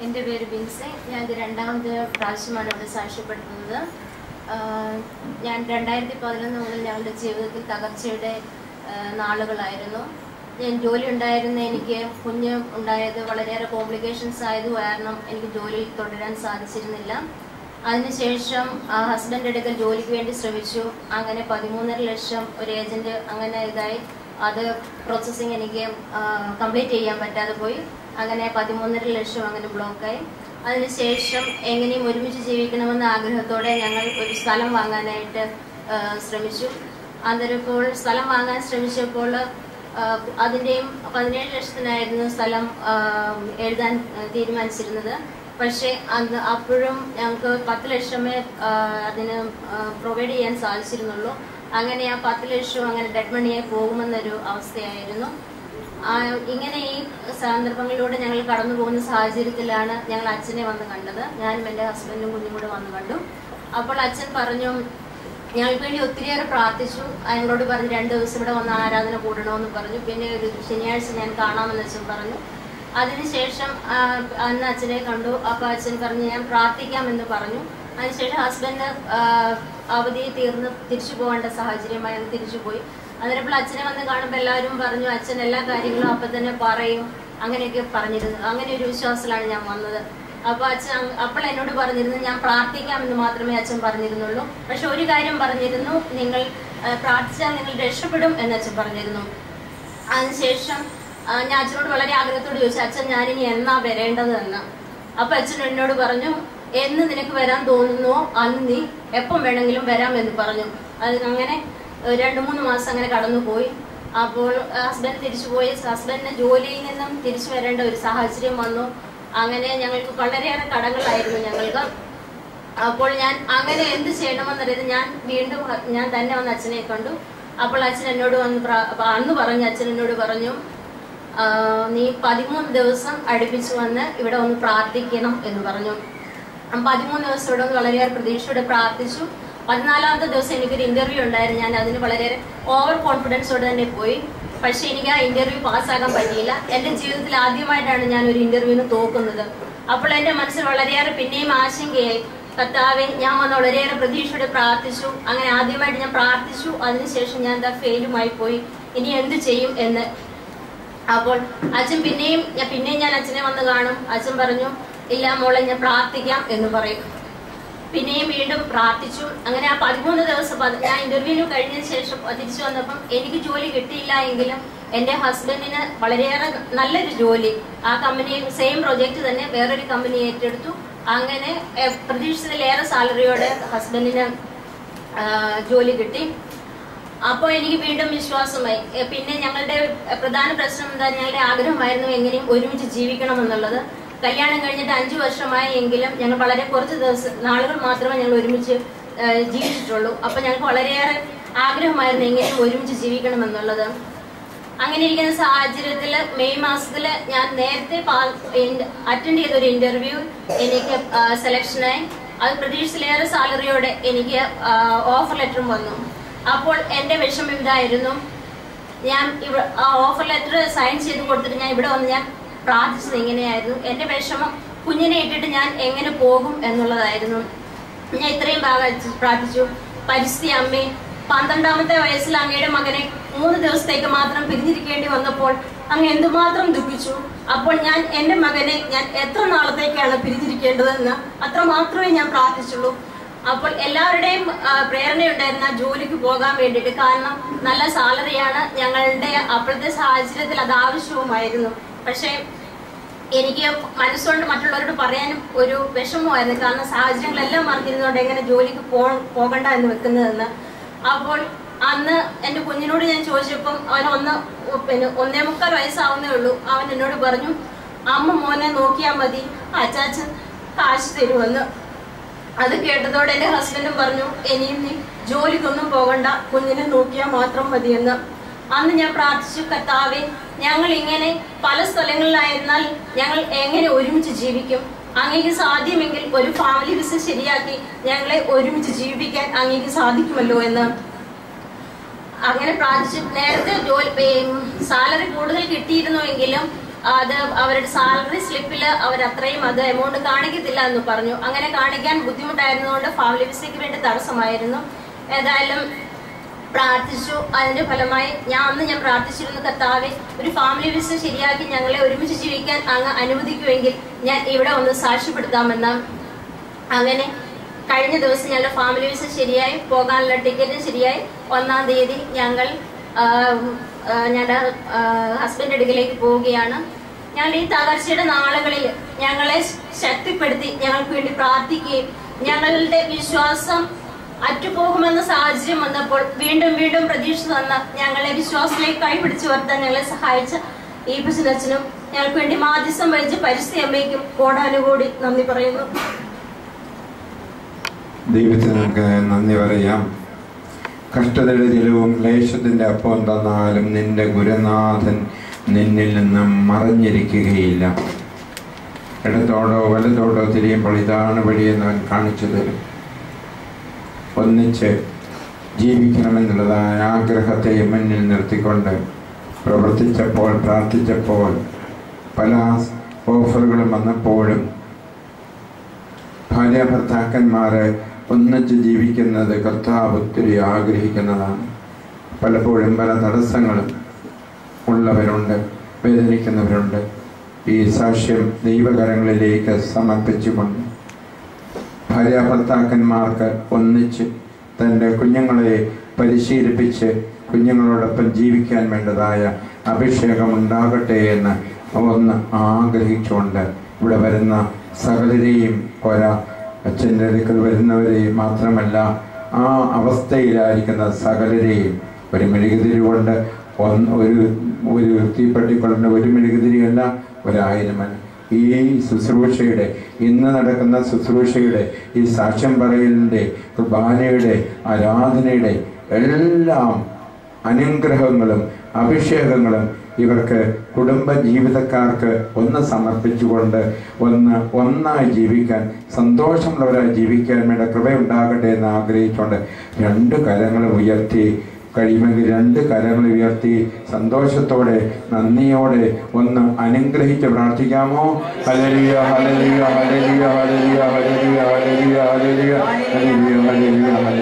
എൻ്റെ പേര് ബിൻസി. ഞാൻ രണ്ടാമത്തെ പ്രാവശ്യമാണ് ഇവിടെ സാക്ഷ്യപ്പെടുത്തുന്നത്. ഞാൻ 2011 മുതൽ ഞങ്ങളുടെ ജീവിതത്തിൽ തകർച്ചയുടെ നാളുകളായിരുന്നു. ഞാൻ ജോലി ഉണ്ടായിരുന്ന എനിക്ക് കുഞ്ഞ് ഉണ്ടായത് വളരെയേറെ കോംപ്ലിക്കേഷൻസ് ആയത് കാരണം എനിക്ക് ജോലിയിൽ തുടരാൻ സാധിച്ചിരുന്നില്ല. അതിനുശേഷം ഹസ്ബൻഡ് അടുക്കൽ ജോലിക്ക് വേണ്ടി ശ്രമിച്ചു. അങ്ങനെ 13.5 ലക്ഷം ഒരു ഏജൻറ്റ് അങ്ങനെ ഇതായി അത് പ്രോസസ്സിങ് എനിക്ക് കംപ്ലീറ്റ് ചെയ്യാൻ പറ്റാതെ പോയി. അങ്ങനെ 13.5 ലക്ഷം അങ്ങനെ ബ്ലോക്കായി. അതിനുശേഷം എങ്ങനെയും ഒരുമിച്ച് ജീവിക്കണമെന്ന ആഗ്രഹത്തോടെ ഞങ്ങൾ ഒരു സ്ഥലം വാങ്ങാനായിട്ട് ശ്രമിച്ചു. അന്നേരപ്പോൾ സ്ഥലം വാങ്ങാൻ ശ്രമിച്ചപ്പോൾ അതിൻ്റെയും 17 ലക്ഷത്തിനായിരുന്നു സ്ഥലം എഴുതാൻ തീരുമാനിച്ചിരുന്നത്. പക്ഷേ അപ്പോഴും ഞങ്ങൾക്ക് 10 ലക്ഷമേ അതിന് പ്രൊവൈഡ് ചെയ്യാൻ സാധിച്ചിരുന്നുള്ളൂ. അങ്ങനെ ആ 10 ലക്ഷവും അങ്ങനെ ഡെഡ് മണിയായി പോകുമെന്നൊരു അവസ്ഥയായിരുന്നു. ഇങ്ങനെ ഈ സന്ദർഭങ്ങളിലൂടെ ഞങ്ങൾ കടന്നു പോകുന്ന സാഹചര്യത്തിലാണ് ഞങ്ങൾ അച്ഛനെ വന്ന് കണ്ടത്. ഞാനും എൻ്റെ ഹസ്ബൻഡും കുഞ്ഞും കൂടെ വന്ന് കണ്ടു. അപ്പോൾ അച്ഛൻ പറഞ്ഞു, ഞങ്ങൾക്ക് വേണ്ടി ഒത്തിരിയേറെ പ്രാർത്ഥിച്ചു. ഞങ്ങളോട് പറഞ്ഞു 2 ദിവസം ഇവിടെ വന്ന് ആരാധന കൂടണമെന്ന് പറഞ്ഞു. പിന്നെ ഒരു ശനിയാഴ്ച ഞാൻ കാണാമെന്ന് അച്ഛൻ പറഞ്ഞു. അതിനുശേഷം അന്ന് അച്ഛനെ കണ്ടു. അപ്പോൾ അച്ഛൻ പറഞ്ഞു ഞാൻ പ്രാർത്ഥിക്കാമെന്ന് പറഞ്ഞു. അതിനുശേഷം ഹസ്ബൻഡ് അവധി തീർന്ന് തിരിച്ചു പോകേണ്ട സാഹചര്യമായി അത് തിരിച്ചുപോയി. അതിനപ്പോൾ അച്ഛനെ വന്ന് കാണുമ്പോൾ എല്ലാവരും പറഞ്ഞു അച്ഛൻ എല്ലാ കാര്യങ്ങളും അപ്പം തന്നെ പറയും, അങ്ങനെയൊക്കെ പറഞ്ഞിരുന്നു. അങ്ങനെ ഒരു വിശ്വാസത്തിലാണ് ഞാൻ വന്നത്. അപ്പോൾ അപ്പോൾ എന്നോട് പറഞ്ഞിരുന്നു ഞാൻ പ്രാർത്ഥിക്കാമെന്ന് മാത്രമേ അച്ഛൻ പറഞ്ഞിരുന്നുള്ളൂ. പക്ഷെ ഒരു കാര്യം പറഞ്ഞിരുന്നു, നിങ്ങൾ പ്രാർത്ഥിച്ചാൽ നിങ്ങൾ രക്ഷപ്പെടും എന്ന് അച്ഛൻ പറഞ്ഞിരുന്നു. അതിനുശേഷം ഞാൻ അച്ഛനോട് വളരെ ആഗ്രഹത്തോട് ചോദിച്ചു, അച്ഛൻ ഞാനിനി എന്നാ വരേണ്ടത് എന്ന്. അപ്പോൾ അച്ഛൻ എന്നോട് പറഞ്ഞു, എന്ന് നിനക്ക് വരാൻ തോന്നുന്നുവോ അന്ന് നീ എപ്പം വേണമെങ്കിലും വരാമെന്ന് പറഞ്ഞു. അങ്ങനെ 2-3 മാസം അങ്ങനെ കടന്നുപോയി. അപ്പോൾ ഹസ്ബൻഡ് തിരിച്ചുപോയി. ഹസ്ബൻഡിന് ജോലിയിൽ നിന്നും തിരിച്ചു വരേണ്ട ഒരു സാഹചര്യം വന്നു. അങ്ങനെ ഞങ്ങൾക്ക് വളരെയേറെ കടങ്ങളായിരുന്നു ഞങ്ങൾക്ക്. അപ്പോൾ ഞാൻ അങ്ങനെ എന്ത് ചെയ്യണമെന്നറിയത് ഞാൻ തന്നെ വന്ന് അച്ഛനെ കണ്ടു. അപ്പോൾ അച്ഛൻ എന്നോട് അന്ന് പറഞ്ഞു, അച്ഛൻ എന്നോട് പറഞ്ഞു നീ 13 ദിവസം അടുപ്പിച്ച് വന്ന് ഇവിടെ ഒന്ന് പ്രാർത്ഥിക്കണം എന്ന് പറഞ്ഞു. 13 ദിവസം ഇവിടെ ഒന്ന് വളരെയേറെ പ്രതീക്ഷയോടെ പ്രാർത്ഥിച്ചു. 14ാമത്തെ ദിവസം എനിക്കൊരു ഇന്റർവ്യൂ ഉണ്ടായിരുന്നു. ഞാൻ അതിന് വളരെയേറെ ഓവർ കോൺഫിഡൻസോടെ തന്നെ പോയി. പക്ഷെ എനിക്ക് ആ ഇന്റർവ്യൂ പാസ്സാകാൻ പറ്റിയില്ല. എൻ്റെ ജീവിതത്തിൽ ആദ്യമായിട്ടാണ് ഞാൻ ഒരു ഇന്റർവ്യൂവിന് തോക്കുന്നത്. അപ്പോൾ എൻ്റെ മനസ്സിൽ വളരെയേറെ പിന്നെയും ആശങ്കയായി. കർത്താവേ, ഞാൻ വന്ന് വളരെയേറെ പ്രതീക്ഷയോടെ പ്രാർത്ഥിച്ചു. അങ്ങനെ ആദ്യമായിട്ട് ഞാൻ പ്രാർത്ഥിച്ചു. അതിനുശേഷം ഞാൻ ഫെയിലുമായി പോയി. ഇനി എന്ത് ചെയ്യും എന്ന്. അപ്പോൾ അച്ഛൻ പിന്നെയും ഞാൻ അച്ഛനെ വന്ന് കാണും. അച്ഛൻ പറഞ്ഞു, ഇല്ല മോളെ ഞാൻ പ്രാർത്ഥിക്കാം എന്ന് പറയും. പിന്നെയും വീണ്ടും പ്രാർത്ഥിച്ചു. അങ്ങനെ ആ 13 ദിവസം ഞാൻ ഇന്റർവ്യൂവിന് കഴിഞ്ഞതിന് ശേഷം തിരിച്ചു വന്നപ്പം എനിക്ക് ജോലി കിട്ടിയില്ല എങ്കിലും എൻ്റെ ഹസ്ബൻഡിന് വളരെയേറെ നല്ലൊരു ജോലി ആ കമ്പനി സെയിം പ്രൊജക്റ്റ് തന്നെ വേറൊരു കമ്പനി ഏറ്റെടുത്തു. അങ്ങനെ പ്രതീക്ഷിച്ചതിലേറെ സാലറിയോടെ ഹസ്ബൻഡിന് ജോലി കിട്ടി. അപ്പോൾ എനിക്ക് വീണ്ടും വിശ്വാസമായി. പിന്നെ ഞങ്ങളുടെ പ്രധാന പ്രശ്നം എന്താ, ഞങ്ങളുടെ ആഗ്രഹമായിരുന്നു എങ്ങനെയും ഒരുമിച്ച് ജീവിക്കണം എന്നുള്ളത്. കല്യാണം കഴിഞ്ഞിട്ട് 5 വർഷമായി എങ്കിലും ഞങ്ങൾ വളരെ കുറച്ച് നാളുകൾ മാത്രമേ ഞങ്ങൾ ഒരുമിച്ച് ജീവിച്ചിട്ടുള്ളൂ. അപ്പോൾ ഞങ്ങൾക്ക് വളരെയേറെ ആഗ്രഹമായിരുന്നു എങ്ങനെയും ഒരുമിച്ച് ജീവിക്കണം എന്നുള്ളത്. അങ്ങനെ ഇരിക്കുന്ന സാഹചര്യത്തിൽ മെയ് മാസത്തിൽ ഞാൻ നേരത്തെ അറ്റൻഡ് ചെയ്തൊരു ഇന്റർവ്യൂ എനിക്ക് സെലക്ഷനായി. അത് പ്രതീക്ഷിച്ചിലേറെ സാലറിയോടെ എനിക്ക് ഓഫർ ലെറ്ററും വന്നു. അപ്പോൾ എൻ്റെ വിഷമം ഇതായിരുന്നു, ഞാൻ ആ ഓഫർ ലെറ്റർ സൈൻ ചെയ്ത് കൊടുത്തിട്ട് ഞാൻ ഇവിടെ വന്ന് ഞാൻ പ്രാർത്ഥിച്ചത് ഇങ്ങനെയായിരുന്നു. എൻ്റെ വിഷമം കുഞ്ഞിനെ ഇട്ടിട്ട് ഞാൻ എങ്ങനെ പോകും എന്നുള്ളതായിരുന്നു. ഞാൻ ഇത്രയും പ്രാർത്ഥിച്ചു. പരിസ്ഥിതി അമ്മേ, 12ാമത്തെ വയസ്സിൽ അങ്ങയുടെ മകനെ 3 ദിവസത്തേക്ക് മാത്രം പിരിഞ്ഞിരിക്കേണ്ടി വന്നപ്പോൾ അങ്ങ് എന്തുമാത്രം ദുഃഖിച്ചു. അപ്പോൾ ഞാൻ എൻ്റെ മകനെ ഞാൻ എത്ര നാളത്തേക്കാണ് പിരിഞ്ഞിരിക്കേണ്ടതെന്ന് അത്ര മാത്രമേ ഞാൻ പ്രാർത്ഥിച്ചുള്ളൂ. അപ്പോൾ എല്ലാവരുടെയും പ്രേരണയുണ്ടായിരുന്ന ജോലിക്ക് പോകാൻ വേണ്ടിയിട്ട്. കാരണം നല്ല സാലറിയാണ്, ഞങ്ങളുടെ അപ്പോഴത്തെ സാഹചര്യത്തിൽ അത് ആവശ്യവുമായിരുന്നു. പക്ഷേ എനിക്ക് മനസ്സുകൊണ്ട് മറ്റുള്ളവരോട് പറയാനും ഒരു വിഷമമായിരുന്നു. കാരണം സാഹചര്യങ്ങളെല്ലാം അറിഞ്ഞിരുന്നതുകൊണ്ട് എങ്ങനെ ജോലിക്ക് പോകണ്ട എന്ന് വെക്കുന്നതെന്ന്. അപ്പോൾ അന്ന് എൻ്റെ കുഞ്ഞിനോട് ഞാൻ ചോദിച്ചപ്പം അവൻ 1.25 വയസ്സാവുന്നേ ഉള്ളൂ. അവൻ എന്നോട് പറഞ്ഞു, അമ്മ മോനെ നോക്കിയാൽ മതി, അച്ചാച്ചൻ കാശ് തരുമെന്ന്. അത് കേട്ടതോടെ എൻ്റെ ഹസ്ബൻഡും പറഞ്ഞു, ഇനിയും നീ ജോലിക്കൊന്നും പോകണ്ട, കുഞ്ഞിനെ നോക്കിയാൽ മാത്രം മതിയെന്ന്. അന്ന് ഞാൻ പ്രാർത്ഥിച്ചു, കർത്താവേ, ഞങ്ങൾ ഇങ്ങനെ പല സ്ഥലങ്ങളിലായിരുന്നാൽ ഞങ്ങൾ എങ്ങനെ ഒരുമിച്ച് ജീവിക്കും? അങ്ങേക്ക് സാധ്യമെങ്കിൽ ഒരു ഫാമിലി വിസ ശരിയാക്കി ഞങ്ങളെ ഒരുമിച്ച് ജീവിപ്പിക്കാൻ അങ്ങേക്ക് സാധിക്കുമല്ലോ എന്ന്. അങ്ങനെ പ്രാർത്ഥിച്ചു. നേരത്തെ സാലറി കൂടുതൽ കിട്ടിയിരുന്നുവെങ്കിലും അത് അവരുടെ സാലറി സ്ലിപ്പിൽ അവർ അത്രയും അത് എമൗണ്ട് കാണിക്കത്തില്ല എന്ന് പറഞ്ഞു. അങ്ങനെ കാണിക്കാൻ ബുദ്ധിമുട്ടായിരുന്നതുകൊണ്ട് ഫാമിലി വിസയ്ക്ക് വേണ്ടി തടസ്സമായിരുന്നു. ഏതായാലും പ്രാർത്ഥിച്ചു. അതിന്റെ ഫലമായി ഞാൻ പ്രാർത്ഥിച്ചിരുന്നു, കർത്താവേ, ഒരു ഫാമിലി വിസ ശരിയാക്കി ഞങ്ങളെ ഒരുമിച്ച് ജീവിക്കാൻ അങ്ങ് അനുവദിക്കുമെങ്കിൽ ഞാൻ ഇവിടെ ഒന്ന് സാക്ഷ്യപ്പെടുത്താമെന്ന്. അങ്ങനെ കഴിഞ്ഞ ദിവസം ഞങ്ങളുടെ ഫാമിലി വിസ ശരിയായി, പോകാനുള്ള ടിക്കറ്റ് ശരിയായി. 1-ാം തീയതി ഞങ്ങൾ ഞങ്ങളുടെ ഹസ്ബൻഡ് അടുക്കിലേക്ക് പോവുകയാണ്. ഞങ്ങൾ ഈ തകർച്ചയുടെ നാളുകളിൽ ഞങ്ങളെ ശക്തിപ്പെടുത്തി ഞങ്ങൾക്ക് വേണ്ടി പ്രാർത്ഥിക്കുകയും ഞങ്ങളുടെ വിശ്വാസം അറ്റുപോകുമെന്ന സാഹചര്യം വന്നപ്പോൾ വീണ്ടും വീണ്ടും പ്രതീക്ഷ തന്ന ഞങ്ങളെ വിശ്വാസത്തിലേക്ക് കൈപിടിച്ചു വരുത്താൻ ഞങ്ങളെ സഹായിച്ച ഈ ബിസിനസ്സിനും ഞങ്ങൾക്ക് വേണ്ടി മാധ്യസ്ഥം വഹിച്ച പരിസ്ഥിതി അമ്മയ്ക്കും കോടാനുകൂടി നന്ദി പറയുന്നു. ദൈവത്തിന് നമുക്ക് നന്ദി പറയാം. കഷ്ടതയുടെ ജലവും ക്ലേശത്തിന്റെ അപ്പം തന്നാലും നിന്റെ ഗുരുനാഥൻ നിന്നിൽ നിന്നും മറഞ്ഞിരിക്കുകയില്ല. ഇടത്തോടോ വലത്തോടോ തിരിയുമ്പോൾ ഇതാണ് വഴിയെന്ന് അവൻ കാണിച്ചു തരും. ഒന്നിച്ച് ജീവിക്കണമെന്നുള്ളതായ ആഗ്രഹത്തെ മുന്നിൽ നിർത്തിക്കൊണ്ട് പ്രവർത്തിച്ചപ്പോൾ, പ്രാർത്ഥിച്ചപ്പോൾ, പല ഓഫറുകളും വന്നപ്പോഴും ഭാര്യ ഭർത്താക്കന്മാരെ ഒന്നിച്ച് ജീവിക്കുന്നത് കർത്താവ് ഒത്തിരി ആഗ്രഹിക്കുന്നതാണ്. പലപ്പോഴും പല തടസ്സങ്ങളും ഉള്ളവരുണ്ട്, വേദനിക്കുന്നവരുണ്ട്. ഈ സാക്ഷ്യം ദൈവകരങ്ങളിലേക്ക് സമർപ്പിച്ചുകൊണ്ട് ഭാര്യ ഭർത്താക്കന്മാർക്ക് ഒന്നിച്ച് തൻ്റെ കുഞ്ഞുങ്ങളെ പരിശീലിപ്പിച്ച് കുഞ്ഞുങ്ങളോടൊപ്പം ജീവിക്കാൻ വേണ്ടതായ അഭിഷേകം ഉണ്ടാകട്ടെ എന്ന് ഒന്ന് ആഗ്രഹിച്ചുകൊണ്ട് ഇവിടെ വരുന്ന സകലരെയും അച്ഛൻ്റെ അടുക്കൽ വരുന്നവരെയും മാത്രമല്ല, ആ അവസ്ഥയിലായിരിക്കുന്ന സകലരെയും ഒരു മെഴുകുതിരി കൊണ്ട് ഒരു തീപ്പെട്ടിക്കൊള്ളുന്ന ഒരു മെഴുകുതിരിയല്ല, 1000 ഈ ശുശ്രൂഷയുടെ, ഇന്ന് നടക്കുന്ന ശുശ്രൂഷയുടെ, ഈ സാക്ഷ്യം പറയലിൻ്റെ, കുർബാനയുടെ, ആരാധനയുടെ എല്ലാം അനുഗ്രഹങ്ങളും അഭിഷേകങ്ങളും ഇവർക്ക് കുടുംബ ജീവിതക്കാർക്ക് ഒന്ന് സമർപ്പിച്ചുകൊണ്ട് ഒന്നായി ജീവിക്കാൻ, സന്തോഷമുള്ളവരായി ജീവിക്കാൻ വേണ്ട കൃപയുണ്ടാകട്ടെ എന്ന് ആഗ്രഹിച്ചുകൊണ്ട് 2 കരങ്ങൾ ഉയർത്തി, കഴിയുമെങ്കിൽ 2 കരങ്ങൾ ഉയർത്തി സന്തോഷത്തോടെ നന്ദിയോടെ ഒന്ന് അനുഗ്രഹിച്ച് പ്രാർത്ഥിക്കാമോ? ഹല്ലേലൂയ ഹല്ലേലൂയ ഹല്ലേലൂയ ഹല്ലേലൂയ ഹല്ലേലൂയ ഹല്ലേലൂയ ഹല്ലേലൂയ ഹല്ലേലൂയ ഹല്ലേലൂയ.